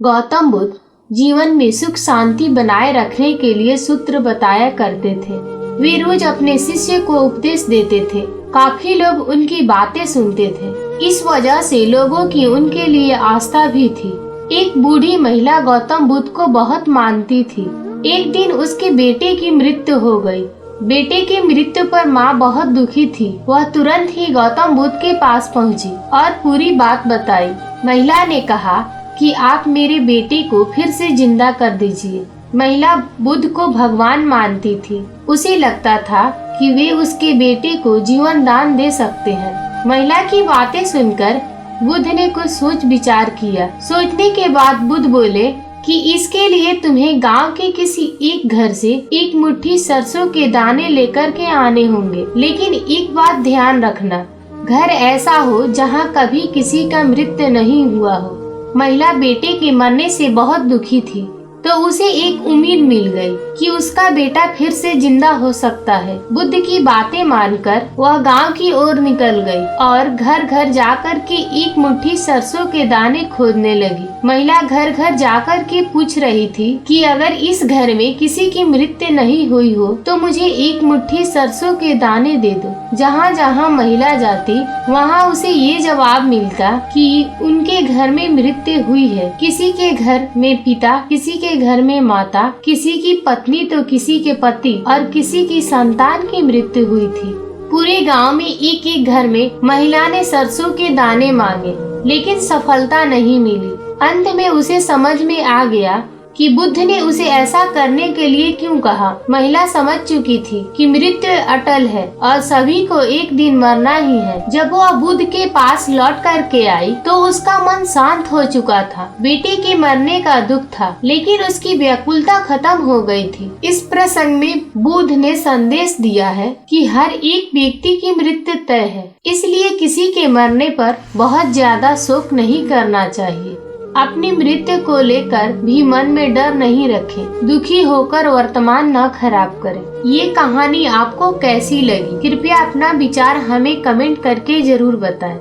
गौतम बुद्ध जीवन में सुख शांति बनाए रखने के लिए सूत्र बताया करते थे। वे रोज अपने शिष्य को उपदेश देते थे। काफी लोग उनकी बातें सुनते थे। इस वजह से लोगों की उनके लिए आस्था भी थी। एक बूढ़ी महिला गौतम बुद्ध को बहुत मानती थी। एक दिन उसके बेटे की मृत्यु हो गई। बेटे की मृत्यु पर माँ बहुत दुखी थी। वह तुरंत ही गौतम बुद्ध के पास पहुँची और पूरी बात बताई। महिला ने कहा कि आप मेरे बेटे को फिर से जिंदा कर दीजिए। महिला बुद्ध को भगवान मानती थी। उसे लगता था कि वे उसके बेटे को जीवन दान दे सकते हैं। महिला की बातें सुनकर बुद्ध ने कुछ सोच विचार किया। सोचने के बाद बुद्ध बोले कि इसके लिए तुम्हें गांव के किसी एक घर से एक मुट्ठी सरसों के दाने लेकर के आने होंगे। लेकिन एक बात ध्यान रखना, घर ऐसा हो जहां कभी किसी का मृत्यु नहीं हुआ हो। महिला बेटे के मरने से बहुत दुखी थी, तो उसे एक उम्मीद मिल गई कि उसका बेटा फिर से जिंदा हो सकता है। बुद्ध की बातें मानकर वह गांव की ओर निकल गई और घर घर जाकर के एक मुट्ठी सरसों के दाने खोदने लगी। महिला घर घर जाकर के पूछ रही थी कि अगर इस घर में किसी की मृत्यु नहीं हुई हो तो मुझे एक मुट्ठी सरसों के दाने दे दो। जहाँ जहाँ महिला जाती वहाँ उसे ये जवाब मिलता कि उनके घर में मृत्यु हुई है। किसी के घर में पिता, किसी के घर में माता, किसी की पत्नी तो किसी के पति और किसी की संतान की मृत्यु हुई थी। पूरे गांव में एक एक घर में महिला ने सरसों के दाने मांगे, लेकिन सफलता नहीं मिली। अंत में उसे समझ में आ गया कि बुद्ध ने उसे ऐसा करने के लिए क्यों कहा। महिला समझ चुकी थी कि मृत्यु अटल है और सभी को एक दिन मरना ही है। जब वह बुद्ध के पास लौट कर के आई तो उसका मन शांत हो चुका था। बेटे के मरने का दुख था, लेकिन उसकी व्याकुलता खत्म हो गई थी। इस प्रसंग में बुद्ध ने संदेश दिया है कि हर एक व्यक्ति की मृत्यु तय है, इसलिए किसी के मरने पर बहुत ज्यादा शोक नहीं करना चाहिए। अपनी मृत्यु को लेकर भी मन में डर नहीं रखें। दुखी होकर वर्तमान न खराब करें। ये कहानी आपको कैसी लगी? कृपया अपना विचार हमें कमेंट करके जरूर बताएं।